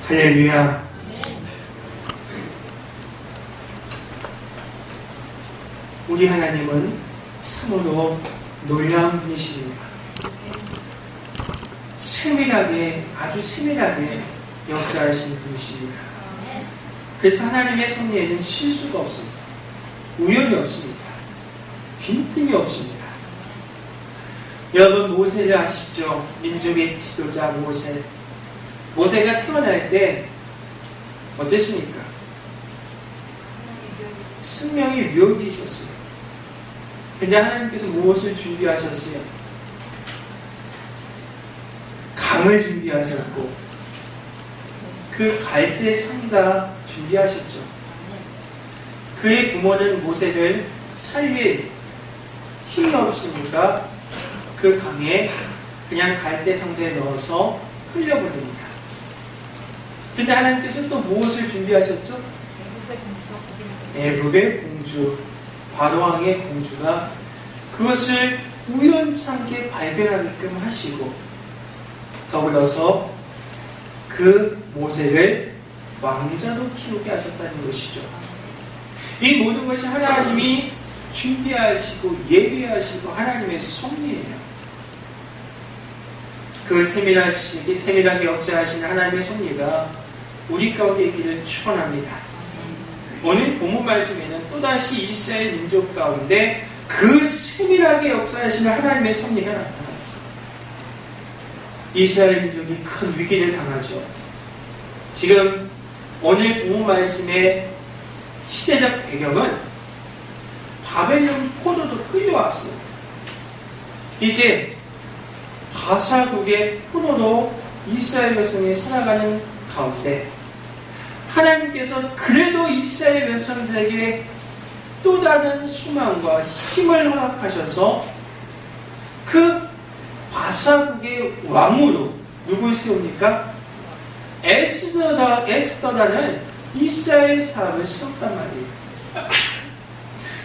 할렐루야. 우리 하나님은 참으로 놀라운 분이십니다. 세밀하게, 아주 세밀하게 역사하시는 분이십니다. 그래서 하나님의 섭리에는 실수가 없습니다. 우연이 없습니다. 빈틈이 없습니다. 여러분, 모세를 아시죠? 민족의 지도자 모세. 모세가 태어날 때 어땠습니까? 생명의 위협이 있었어요. 근데 하나님께서 무엇을 준비하셨어요? 강을 준비하셨고 그 갈대 상자 준비하셨죠. 그의 부모는 모세를 살릴 힘이 없으니까 그 강에 그냥 갈대 상자에 넣어서 흘려보냅니다. 근데 하나님께서 또 무엇을 준비하셨죠? 애굽의 공주, 바로왕의 공주가 그것을 우연찮게 발견하게끔 하시고 더불어서 그 모세를 왕자로 키우게 하셨다는 것이죠. 이 모든 것이 하나님이 준비하시고 예비하시고 하나님의 섭리예요. 그 세밀하게 역사하신 하나님의 섭리가 우리 가운데 있기를 축원합니다. 오늘 본문 말씀에는 또다시 이스라엘 민족 가운데 그 세밀하게 역사하시는 하나님의 섭리가 나타납니다. 이스라엘 민족이 큰 위기를 당하죠. 지금 오늘 본문 말씀의 시대적 배경은 바벨론 포로로 끌려왔어요. 이제 바사국의 포로로 이스라엘 백성이 살아가는 가운데 하나님께서 그래도 이스라엘 백성들에게 또 다른 수망과 힘을 허락하셔서 그 바사국의 왕으로 누굴 세웁니까? 에스더라는 이스라엘 사람을 세웠단 말이에요.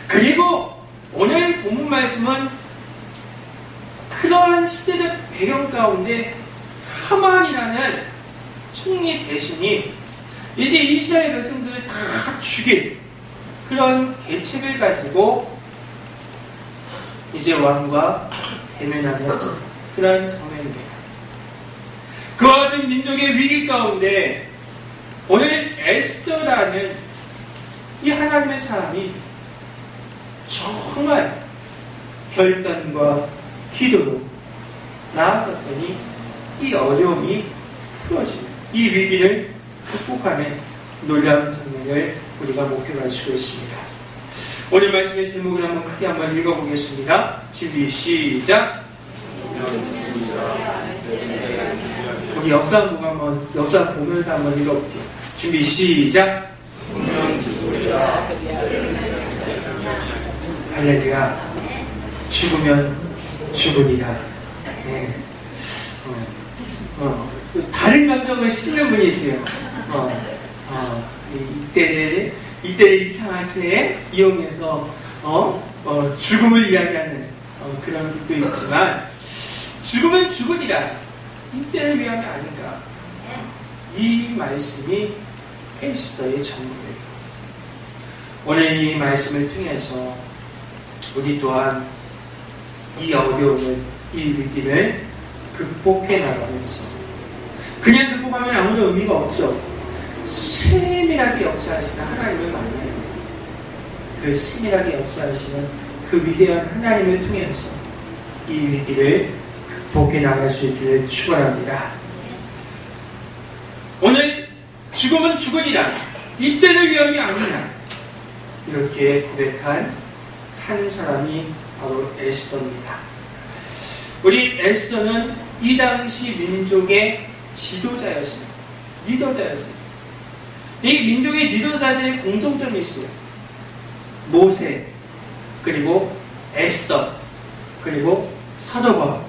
그리고 오늘 본문 말씀은 그러한 시대적 배경 가운데 하만이라는 총리 대신이 이제 이스라엘 백성들을 다 죽일 그런 계책을 가지고 이제 왕과 대면하는 그런 장면입니다. 그 같은 민족의 위기 가운데 오늘 에스더라는 이 하나님의 사람이 정말 결단과 기도로 나아갔더니 이 어려움이 풀어지는 이 위기를 극복하는 놀라운 장면을 우리가 목표할 수 있습니다. 오늘 말씀의 제목을 한번 크게 한번 읽어보겠습니다. 준비 시작. 우리 역사 보면서 한번 읽어볼게요. 준비 시작. 할렐루야. 죽으면 죽으리라. 네. 또 다른 감정을 싣는 분이 있어요. 이때를 이상하게 이용해서 죽음을 이야기하는 그런 것도 있지만 죽으면 죽으리라. 이때를 위함이 아닌가. 이 말씀이 에스더의 전부예요. 오늘 이 말씀을 통해서 우리 또한 이 어려움을, 이 위기를 극복해 나가면서 그냥 극복하면 아무런 의미가 없죠. 세밀하게 역사하시는 하나님을 만나요. 그 세밀하게 역사하시는 그 위대한 하나님을 통해서 이 위기를 극복해 나갈 수 있기를 축원합니다. 오늘 죽음은 죽으리라. 이때를 위함이 아니냐. 이렇게 고백한 한 사람이 바로 에스더입니다. 우리 에스더는 이 당시 민족의 지도자였습니다. 리더자였습니다. 이 민족의 리더자들의 공통점이 있어요. 모세, 그리고 에스더, 그리고 사도 바울.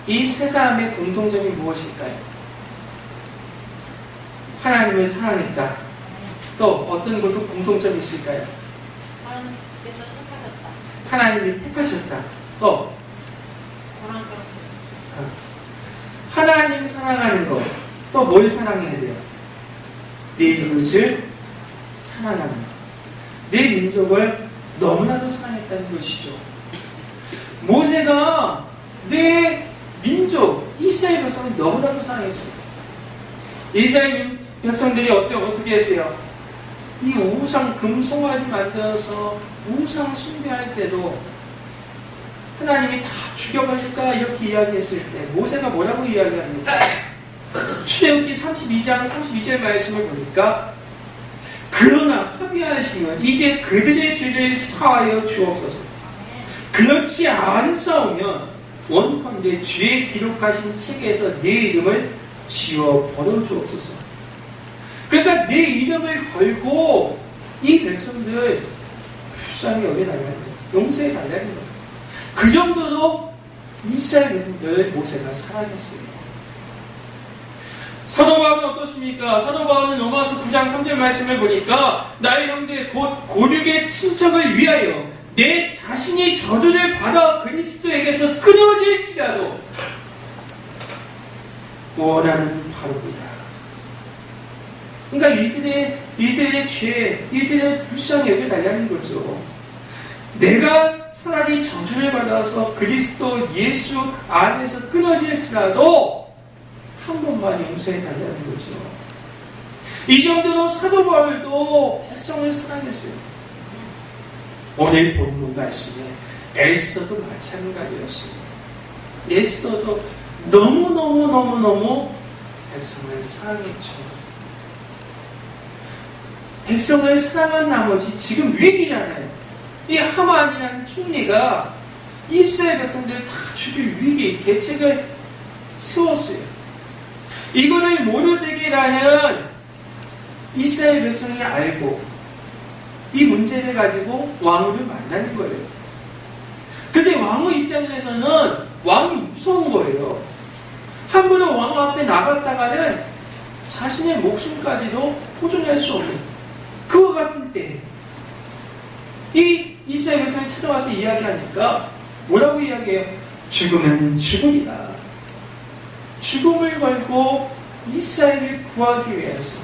이 세 사람의 공통점이 무엇일까요? 하나님을 사랑했다. 또 어떤 것도 공통점이 있을까요? 하나님이 택하셨다. 또 하나님 사랑하는 것. 또 뭘 사랑해야 돼요? 내 이웃을 사랑하는 것. 내 민족을 너무나도 사랑했다는 것이죠. 모세가 내 민족 이스라엘 백성을 너무나도 사랑했어요. 이스라엘 백성들이 어떻게 했어요? 이 우상 금송아지 만들어서 우상 숭배할 때도 하나님이 다 죽여버릴까 이렇게 이야기했을 때 모세가 뭐라고 이야기합니까? 출애굽기 32장 32절 말씀을 보니까 그러나 합의하시면 이제 그들의 죄를 사하여 주옵소서. 그렇지 않사오면 원컨대 죄에 기록하신 책에서 내 이름을 지워 버려주옵소서. 그러니까 내 이름을 걸고 이 백성들 불쌍히 여겨달라는 거예요. 용서해달라는 거예요. 그 정도로 이스라엘 백성들 모세가 사랑했어요. 사도 바울은 어떻습니까? 사도 바울은 로마서 9장 3절 말씀을 보니까 나의 형제 곧 고륙의 친척을 위하여 내 자신이 저주를 받아 그리스도에게서 끊어질지라도 원하는 바로구나. 그러니까 이들의 죄, 이들의 불쌍히 여겨달라는 거죠. 내가 차라리 저주를 받아서 그리스도 예수 안에서 끊어질지라도 한 번만 용서해달라는 거죠. 이 정도로 사도 바울도 백성을 사랑했어요. 오늘 본문 말씀에 에스더도 마찬가지였어요. 에스더도 너무너무 백성을 사랑했죠. 백성을 사랑한 나머지 지금 위기잖아요. 이 하만이라는 총리가 이스라엘 백성들을 다 죽일 위기 계책을 세웠어요. 이거를 모르드게라는 이스라엘 백성이 알고 이 문제를 가지고 왕후를 만나는 거예요. 근데 왕후 입장에서는 왕이 무서운 거예요. 함부로 왕후 앞에 나갔다가는 자신의 목숨까지도 보존할 수 없는 그와 같은 때 이 이스라엘 백성이 찾아와서 이야기하니까 뭐라고 이야기해요? 죽으면 죽으리라. 죽음을 걸고 이스라엘을 구하기 위해서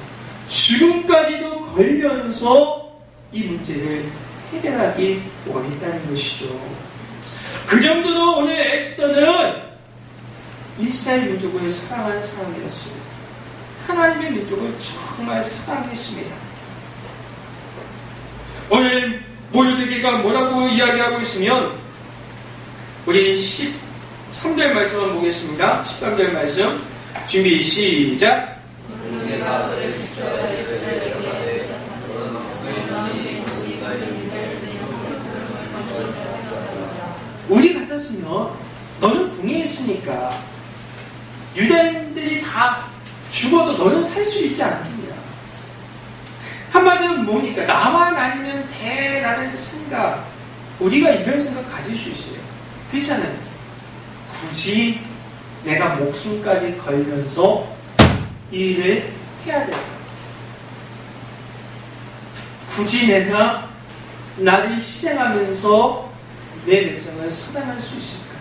죽음까지도 걸면서 이 문제를 해결하기 원했다는 것이죠. 그 정도로 오늘 에스더는 이스라엘 민족을 사랑한 사람이었어요. 하나님의 민족을 정말 사랑했습니다. 오늘 모르드게가 뭐라고 이야기하고 있으면 우리 13절 말씀 한번 보겠습니다. 13절 말씀 준비 시작. 우리 같았으면 너는 궁에 있으니까 유대인들이 다 죽어도 너는 살 수 있지 않겠냐. 한마디로 뭐니까 나만 아니면 대라는 생각, 우리가 이런 생각 가질 수 있어요. 그렇잖아요. 굳이 내가 목숨까지 걸면서 이 일을 해야 될까? 굳이 내가 나를 희생하면서 내 백성을 사랑할 수 있을까?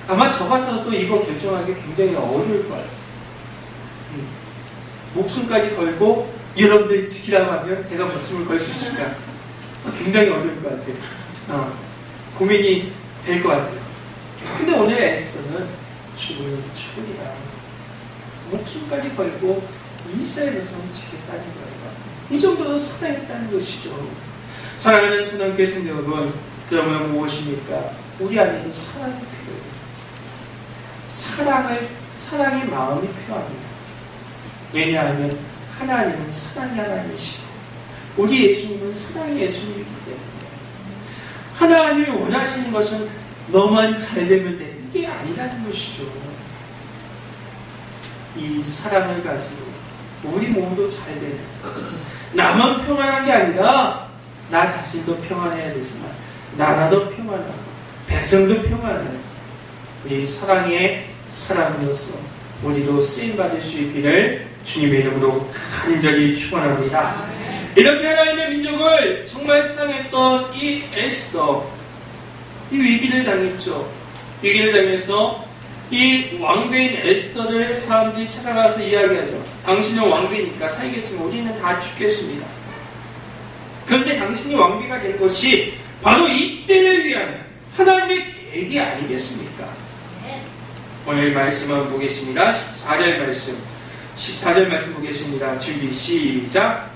아마 저 같아서도 이거 결정하기 굉장히 어려울 거예요. 목숨까지 걸고 여러분들이 지키라고 하면 제가 목숨을 걸 수 있을까? 굉장히 어려울 것 같아요. 고민이 될 것 같아요. 근데 오늘 에스더는 죽으면 죽으리라. 목숨까지 걸고 이스라엘 백성을 지켰다는 거예요. 이 정도로 사랑했다는 것이죠. 사랑하는 순환교회 성도 여러분, 그러면 무엇입니까? 우리 안에도 사랑이 필요해요. 사랑의 마음이 필요합니다. 왜냐하면 하나님은 사랑의 하나님이시고 우리 예수님은 사랑의 예수님이기 때문에 하나님이 원하시는 것은 너만 잘 되면 돼. 이게 아니라는 것이죠. 이 사랑을 가지고 우리 몸도 잘 되는, 나만 평안한 게 아니라 나 자신도 평안해야 되지만 나라도 평안하고 백성도 평안해요. 우리 사랑의 사람으로서 우리도 쓰임받을 수 있기를 주님의 이름으로 간절히 축원합니다. 이렇게 하나님의 민족을 정말 사랑했던 이 에스더, 이 위기를 당했죠. 위기를 당해서 이 왕비인 에스더를 사람들이 찾아가서 이야기하죠. 당신은 왕비니까 살겠지만 우리는 다 죽겠습니다. 그런데 당신이 왕비가 될 것이 바로 이때를 위한 하나님의 계획이 아니겠습니까? 오늘 말씀 한번 보겠습니다. 14절 말씀. 14절 말씀 보겠습니다. 준비 시작.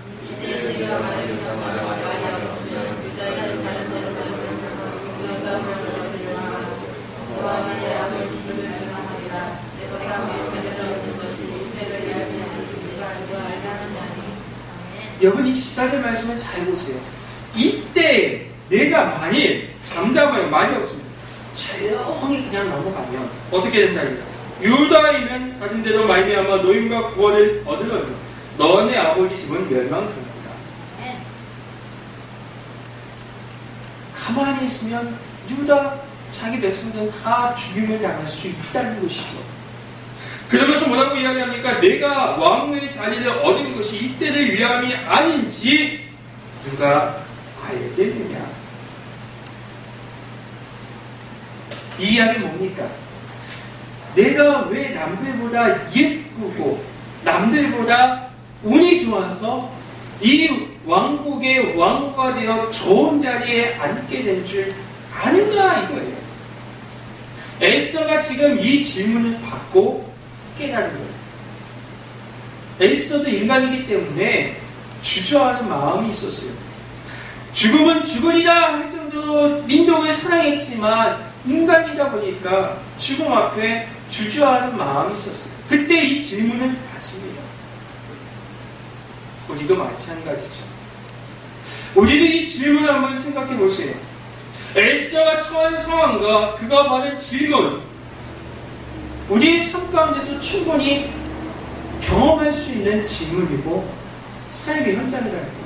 여러분 이 14절 말씀을 잘 보세요. 이때 내가 만일 잠잠하여 말이 없습니다. 조용히 그냥 넘어가면 어떻게 된다니까? 유다인은 가진 대로 말미암아 노임과 구원을 얻으려면 너네 아버지 집은 멸망합니다. 가만히 있으면 유다 자기 백성들은 다 죽임을 당할 수 있다는 것이죠. 그러면서 뭐라고 이야기합니까? 내가 왕의 자리를 얻은 것이 이때를 위함이 아닌지 누가 알겠느냐? 이 이야기는 뭡니까? 내가 왜 남들보다 예쁘고 남들보다 운이 좋아서 이 왕국의 왕후가 되어 좋은 자리에 앉게 된 줄 아는가 이거예요. 에스더가 지금 이 질문을 받고 깨달은 거예요. 에스더도 인간이기 때문에 주저하는 마음이 있었어요. 죽음은 죽으리라 할 정도로 민족을 사랑했지만 인간이다 보니까 죽음 앞에 주저하는 마음이 있었어요. 그때 이 질문을 받습니다. 우리도 마찬가지죠. 우리도 이 질문을 한번 생각해 보세요. 에스더가 처한 상황과 그가 받은 질문, 우리의 삶 가운데서 충분히 경험할 수 있는 질문이고 삶의 현장이라는 거예요.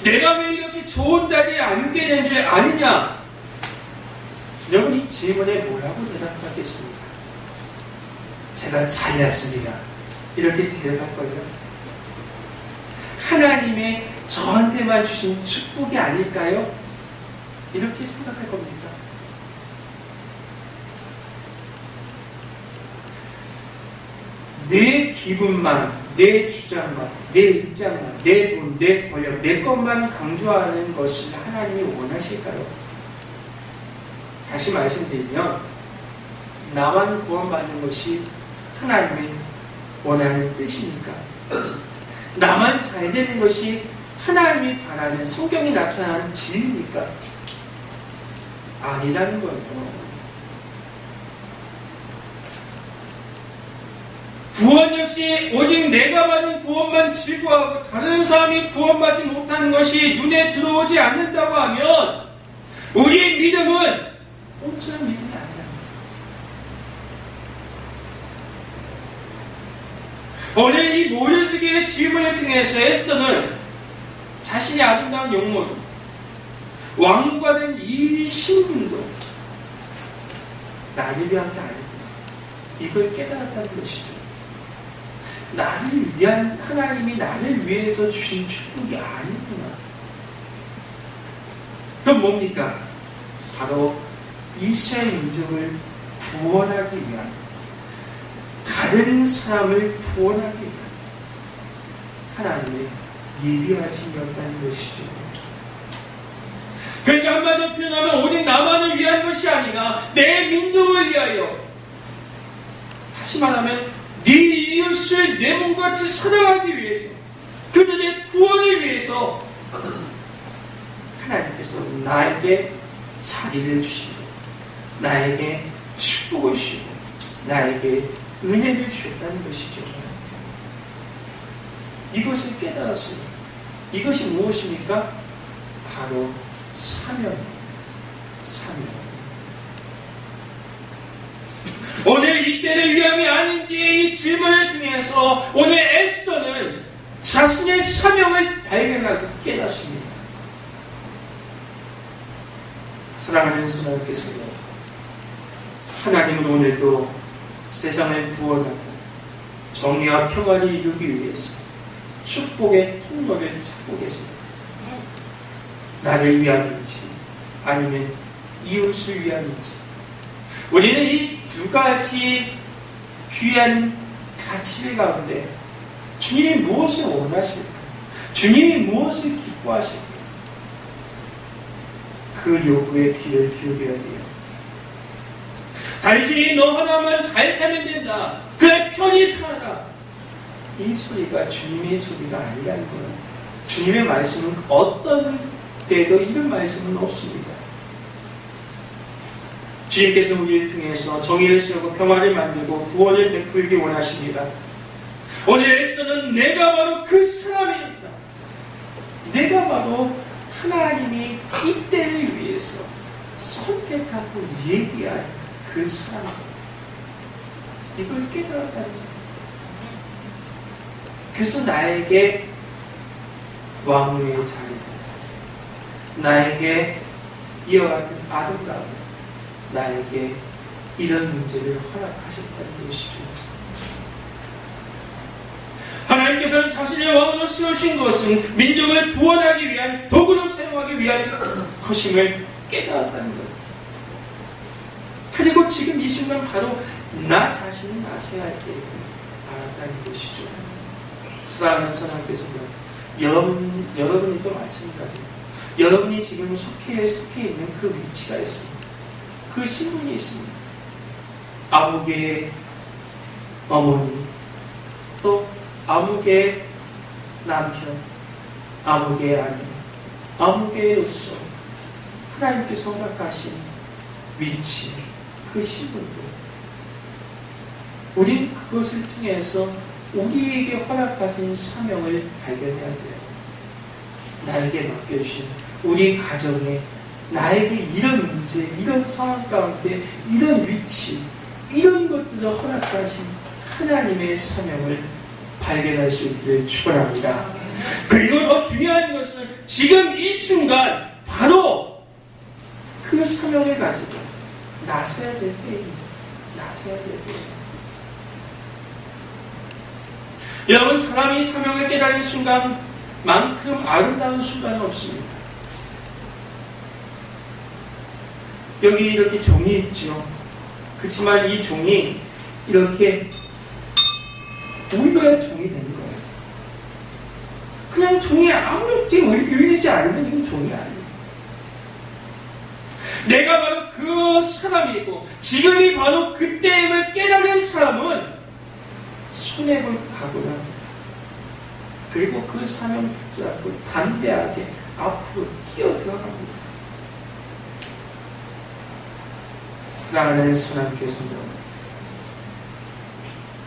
내가 왜 이렇게 좋은 자리에 앉게 된 줄 아느냐? 여러분 이 질문에 뭐라고 대답하겠습니까? 제가 잘났습니다. 이렇게 대답할 거예요. 하나님의 저한테만 주신 축복이 아닐까요? 이렇게 생각할 겁니다. 내 기분만, 내 주장만, 내 입장만, 내 돈, 내 권력, 내 것만 강조하는 것을 하나님이 원하실까요? 다시 말씀드리면 나만 구원받는 것이 하나님이 원하는 뜻입니까? 나만 잘 되는 것이 하나님이 바라는 성경이 나타나는 진리입니까? 아니라는 거예요. 구원 역시 오직 내가 받은 구원만 즐거워하고 다른 사람이 구원받지 못하는 것이 눈에 들어오지 않는다고 하면 우리의 믿음은 온전한 믿음이 아니라 오늘 이 모르드게의 질문을 통해서 에스더는 자신의 아름다운 용모도 왕후가 된 이 신분도 나를 위한 게 아니구나 이걸 깨달았다는 것이죠. 나를 위한 하나님이 나를 위해서 주신 축복이 아니구나. 그럼 뭡니까? 바로 이스라엘 민족을 구원하기 위한 다른 사람을 구원하기 위한 하나님의 예비하심이었다는 것이죠. 그러니까 한마디로 표현하면 오직 나만을 위한 것이 아니라 내 민족을 위하여, 다시 말하면 네 이웃을 내 몸같이 사랑하기 위해서, 그들의 구원을 위해서 하나님께서 나에게 자리를 주시고 나에게 축복을 주시고 나에게 은혜를 주셨다는 것이죠. 이것을 깨달았습니다. 이것이 무엇입니까? 바로 사명입니다. 사명. 오늘 이때를 위함이 아닌지 이 질문을 통해서 오늘 에스더는 자신의 사명을 발견하고 깨닫습니다. 사랑하는 성도님께서요, 하나님은 오늘도 세상을 구원하고 정의와 평화를 이루기 위해서 축복의 통로를 찾고 계십니다. 나를 위함인지 아니면 이웃을 위함인지 우리는 이 두 가지 귀한 가치 가운데 주님이 무엇을 원하실까? 주님이 무엇을 기뻐하실까? 그 요구에 귀를 기울여야 돼요. 단순히 너 하나만 잘 살면 된다. 그래 편히 살아라. 이 소리가 주님의 소리가 아니라는 거예요. 주님의 말씀은 어떤 때도 이런 말씀은 없습니다. 주님께서 우리를 통해서 정의를 세우고 평화를 만들고 구원을 베풀기 원하십니다. 오늘 에스더는 내가 바로 그 사람입니다. 내가 바로 하나님이 이 때를 위해서 선택하고 예비한 그 사람. 이걸 깨달았다는 거예요. 그래서 나에게 왕후의 자리고 나에게 이와 같은 아름다움, 나에게 이런 문제를 허락하셨다는 것이죠. 하나님께서는 자신의 왕으로 세우신 것은 민족을 구원하기 위한 도구로 사용하기 위한 것임을 깨달았다는 거예요. 그리고 지금 이 순간 바로 나 자신이 나서야 할 때를 알았다는 것이죠. 사랑하는 선생님께서는 여러분이 또 마찬가지입니다. 여러분이 지금 속해 있는 그 위치가 있습니다. 그 신분이 있습니다. 아무개의 어머니, 또 아무개의 남편, 아무개의 아내, 아무개의로서 하나님께서 허락하신 위치, 그 신분들, 우린 그것을 통해서 우리에게 허락하신 사명을 발견해야 돼요. 나에게 맡겨주신 우리 가정에 나에게 이런 문제, 이런 상황 가운데 이런 위치, 이런 것들을 허락하신 하나님의 사명을 발견할 수 있기를 축원합니다. 그리고 더 중요한 것은 지금 이 순간 바로 그 사명을 가지고 나서야 될 때입니다. 나서야 될 때입니다. 여러분, 사람이 사명을 깨달은 순간만큼 아름다운 순간은 없습니다. 여기 이렇게 종이 있죠. 그렇지만 이 종이 이렇게 울려야 종이 되는 거예요. 그냥 종이 아무렇지 울리지 않으면 이건 종이 아니에요. 내가 바로 그 사람이고 지금이 바로 그때임을 깨달은 사람은 손해볼 각오를 합니다. 그리고 그 사명 붙잡고 담대하게 앞으로 뛰어들어갑니다. 사랑하는 선함교사님,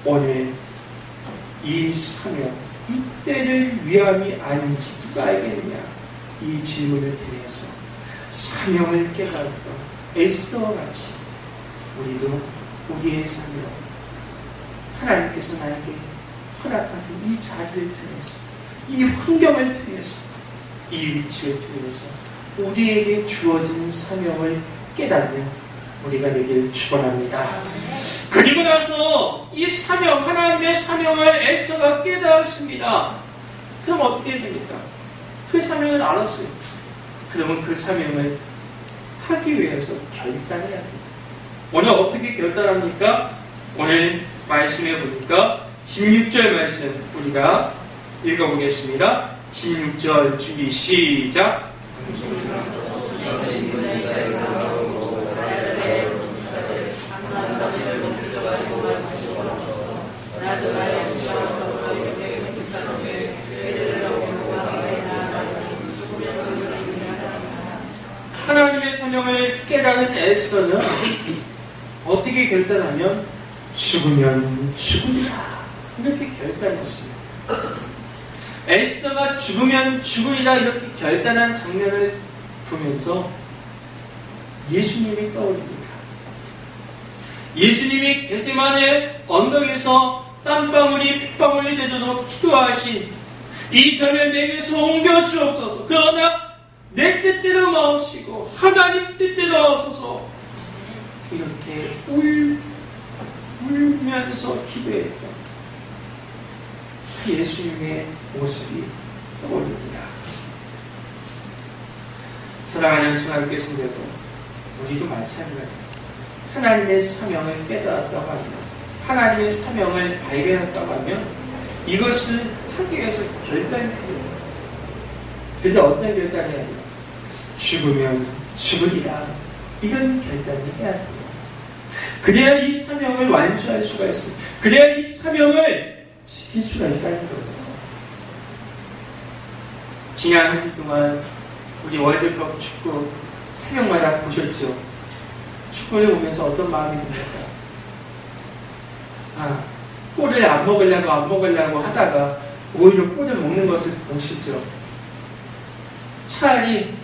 오늘 이 사명, 이 때를 위함이 아닌지 누가 알겠느냐? 이 질문을 통해서 사명을 깨달았던 에스더와 같이 우리도 우리의 사명, 하나님께서 나에게 허락하신 이 자질을 통해서, 이 환경을 통해서, 이 위치를 통해서 우리에게 주어진 사명을 깨닫는 우리가 되기를 축원합니다. 그리고 나서 이 사명, 하나님의 사명을 에스더가 깨달았습니다. 그럼 어떻게 됩니까? 그 사명을 알았어요. 그러면 그 사명을 하기 위해서 결단해야 돼요. 오늘 어떻게 결단합니까? 오늘 말씀해 보니까 16절 말씀 우리가 읽어보겠습니다. 16절 준비 시작. 하나님의 사명을 깨달은 에스더는 어떻게 결단하면 죽으면 죽으리라 이렇게 결단했습니다. 에스더가 죽으면 죽으리라 이렇게 결단한 장면을 보면서 예수님이 떠오릅니다. 예수님이 겟세마네 언덕에서 땀방울이 핏방울이 되도록 기도하신 이 잔을 내게서 옮겨 주옵소서. 그러나 내 뜻대로 마옵시고 하나님 뜻대로 하옵소서. 이렇게 울면서 기도했던 그 예수님의 모습이 떠오릅니다. 사랑하는 성도님께서도 우리도 마찬가지입니다. 하나님의 사명을 깨달았다고 하면, 하나님의 사명을 발견했다고 하면 이것을 하기 위해서 결단이 필요해요. 근데 어떤 결단을 해야 돼요? 죽으면 죽으리라, 이런 결단을 해야 돼요. 그래야 이 사명을 완수할 수가 있어요. 그래야 이 사명을 지킬 수가 있다는 거예요. 지난 한 주 동안 우리 월드컵 축구 새벽마다 보셨죠? 축구를 보면서 어떤 마음이 듭니까? 골을 안 먹으려고 하다가 오히려 골을 먹는 것을 보시죠. 차라리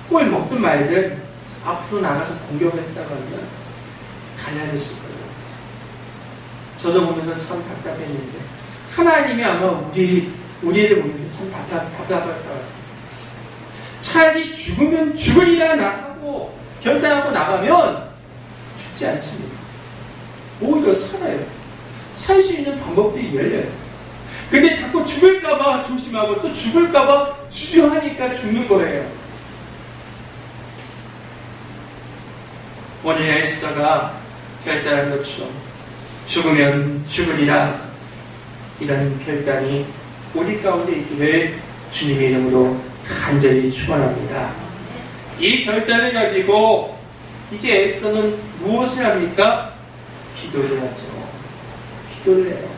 골 먹든 말든 앞으로 나가서 공격을 했다고 하면 갈라졌을 거예요. 저도 보면서 참 답답했는데 하나님이 아마 우리를 보면서 참 답답할 것 같아요. 차라리 죽으면 죽으리라 하고 결단하고 나가면 죽지 않습니다. 오히려 살아요. 살 수 있는 방법들이 열려요. 근데 자꾸 죽을까봐 조심하고 또 죽을까봐 주저하니까 죽는 거예요. 오늘 에스더가 결단한 것처럼 죽으면 죽으리라, 이런 결단이 우리 가운데 있기를 주님의 이름으로 간절히 축원합니다. 이 결단을 가지고 이제 에스더는 무엇을 합니까? 기도를 하죠. 기도를 해요.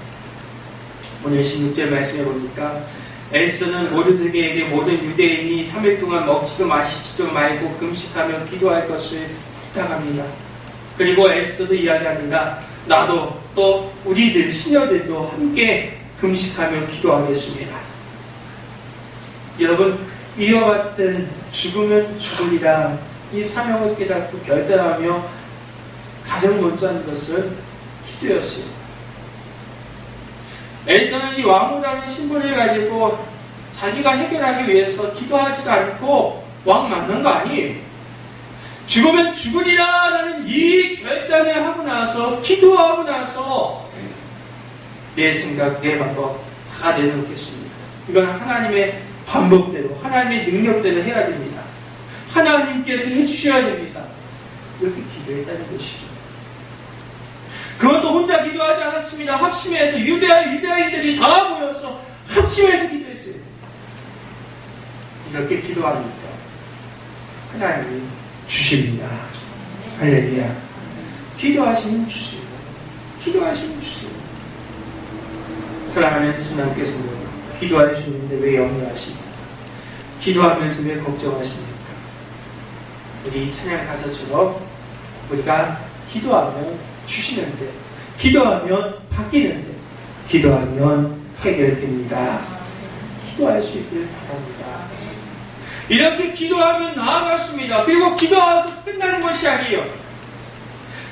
오늘 16절 말씀해 보니까 에스더는 모두들에게 모든 유대인이 3일 동안 먹지도 마시지도 말고 금식하며 기도할 것을 부탁합니다. 그리고 에스더도 이야기합니다. 나도 또 우리들 시녀들도 함께 금식하며 기도하겠습니다. 여러분, 이와 같은 죽으면 죽으리라 이 사명을 깨닫고 결단하며 가장 먼저 하는 것은 기도였어요. 에스더는 이 왕후라는 신분을 가지고 자기가 해결하기 위해서 기도하지도 않고 왕 만난 거 아니에요. 죽으면 죽으리라 라는 이 결단을 하고 나서, 기도하고 나서 내 생각, 내 방법 다 내려놓겠습니다. 이건 하나님의 방법대로, 하나님의 능력대로 해야 됩니다. 하나님께서 해주셔야 됩니다. 이렇게 기도했다는 것이죠. 그것도 혼자 기도하지 않았습니다. 합심해서 유대인들이 다 모여서 합심해서 기도했어요. 이렇게 기도하니까 하나님이 주십니다. 할렐루야. 기도하시면 주세요. 기도하시면 주세요. 사랑하는 순환께 성도, 기도할 수 있는데 왜 염려하십니까? 기도하면서 왜 걱정하십니까? 우리 찬양 가사처럼 우리가 기도하면 주시는데, 기도하면 바뀌는데, 기도하면 해결됩니다. 기도할 수 있기를 바랍니다. 이렇게 기도하면 나아갔습니다. 그리고 기도해서 끝나는 것이 아니에요.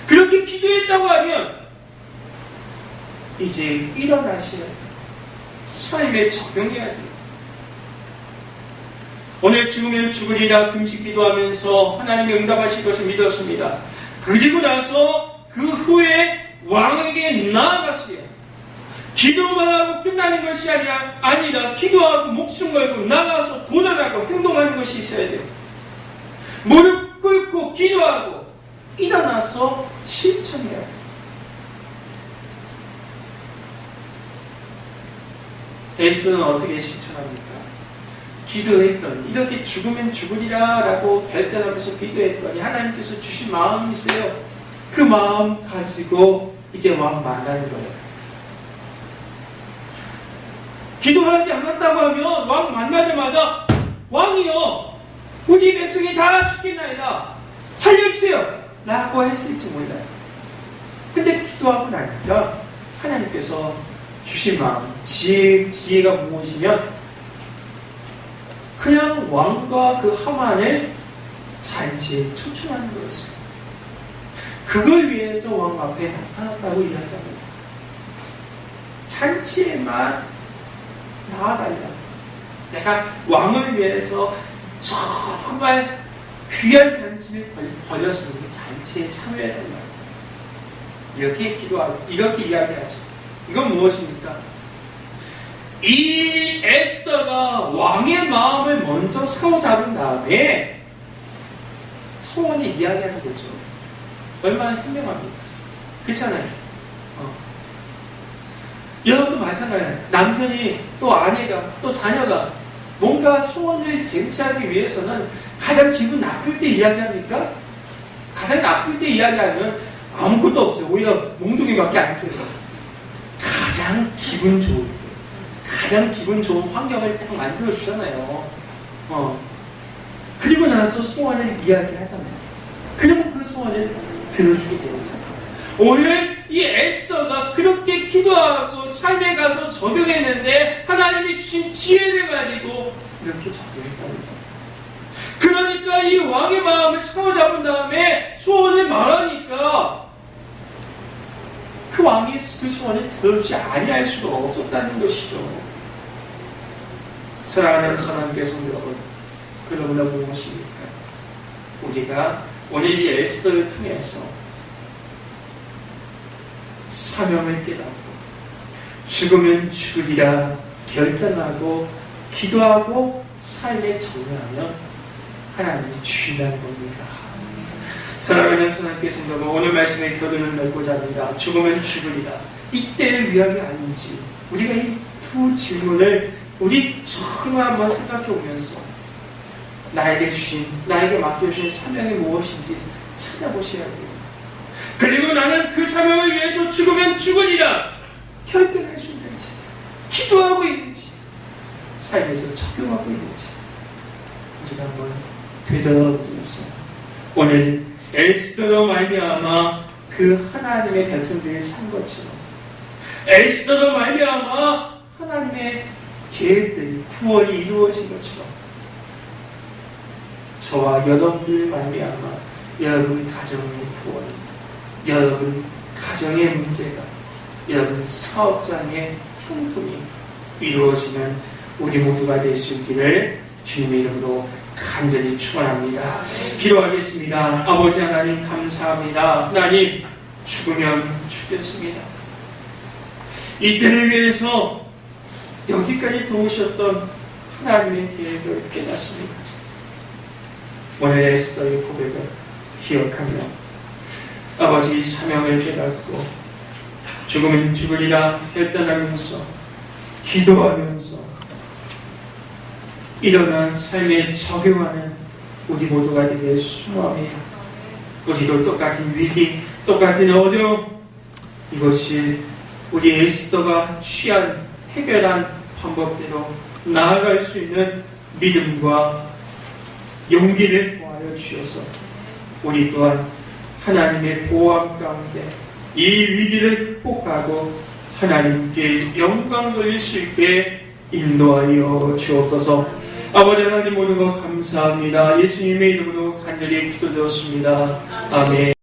그렇게 기도했다고 하면 이제 일어나셔야 돼요. 삶에 적용해야 돼요. 오늘 죽으면 죽으리라 금식 기도하면서 하나님이 응답하실 것을 믿었습니다. 그리고 나서 그 후에 왕에게 나아갔어요. 기도만 하고 끝나는 것이 아니다. 기도하고 목숨 걸고 나가서 도전하고 행동하는 것이 있어야 돼요. 무릎 꿇고 기도하고 일어나서 실천해야 돼요. 에스더는 어떻게 실천합니까? 기도했더니, 이렇게 죽으면 죽으리라 라고 결단하면서 기도했더니 하나님께서 주신 마음이 있어요. 그 마음 가지고 이제 왕 만나는 거예요. 기도하지 않았다고 하면 왕 만나자마자 왕이요, 우리 백성이 다 죽겠나이다, 살려주세요 라고 했을지 몰라요. 근데 기도하고 나니까 하나님께서 주신 마음, 지혜가 무엇이면 그냥 왕과 그 하만을 잔치에 초청하는 거였어요. 그걸 위해서 왕 앞에 나타났다고 이야기합니다. 잔치에만 나아달라. 내가 왕을 위해서 정말 귀한 잔치를 벌였으니 잔치에 참여해달라. 이렇게 기도하고, 이렇게 이야기하죠. 이건 무엇입니까? 이 에스더가 왕의 마음을 먼저 사로잡은 다음에 소원을 이야기하는 거죠. 얼마나 현명합니까? 그렇잖아요. 여러분도 마찬가지예요. 남편이 또 아내가 또 자녀가 뭔가 소원을 쟁취하기 위해서는 가장 기분 나쁠 때 이야기합니까? 가장 나쁠 때 이야기하면 아무것도 없어요. 오히려 몽둥이밖에 안 통해요. 가장 기분 좋을 때, 가장 기분 좋은 환경을 딱 만들어 주잖아요. 그리고 나서 소원을 이야기하잖아요. 그러면 그 소원을 들어주게 되잖아요. 오늘 이 에스더가 그렇게 기도하고 삶에 가서 적용했는데 하나님이 주신 지혜를 가지고 이렇게 적용했다는 거예요. 그러니까 이 왕의 마음을 사로잡은 다음에 소원을 말하니까 그 왕이 그 소원을 들어주지 아니할 수가 없었다는 것이죠. 사랑하는 선함교회 성도 여러분, 그러므로 무엇입니까? 우리가 오늘 이 에스더를 통해서 사명을 깨닫고 죽으면 죽으리라 결단하고 기도하고 삶에 정리하면 하나님이 주신다는 겁니다. 사랑하는 선함교회 성도 여러분, 오늘 말씀에 결론을 맺고자 합니다. 죽으면 죽으리라. 이때를 위함이 아닌지 우리가 이 두 질문을 우리 정말 한번 생각해 보면서 나에게 맡겨주신 사명이 무엇인지 찾아보셔야 돼요. 그리고 나는 그 사명을 위해서 죽으면 죽으리라 결단할 수 있는지, 기도하고 있는지, 삶에서 적용하고 있는지 우리가 한번 되돌아보면서 오늘 에스더로 말미암아 그 하나님의 백성들이 산 것처럼, 에스더로 말미암아 하나님의 계획들이 구원이 이루어진 것처럼 저와 여러분들 말미암아 여러분 가정의 구원, 여러분 가정의 문제가, 여러분 사업장의 형통이 이루어지는 우리 모두가 될 수 있기를 주님의 이름으로 간절히 축원합니다. 기도하겠습니다. 아버지 하나님 감사합니다. 하나님 죽으면 죽겠습니다. 이때를 위해서 여기까지 도우셨던 하나님의 계획을 깨닫습니다. 오늘 에스더의 고백을 기억하며 아버지 사명을 깨닫고 죽으면 죽으리라 결단하면서 기도하면서 일어난 삶에 적용하는 우리 모두가 되게 수고합니다. 우리도 똑같은 위기, 똑같은 어려움, 이것이 우리 에스더가 취한 해결한 방법대로 나아갈 수 있는 믿음과 용기를 보하여 주셔서 우리 또한 하나님의 보호함 가운데 이 위기를 극복하고 하나님께 영광 돌릴 수 있게 인도하여 주옵소서. 아버지 하나님 모든 것 감사합니다. 예수님의 이름으로 간절히 기도드렸습니다. 아멘.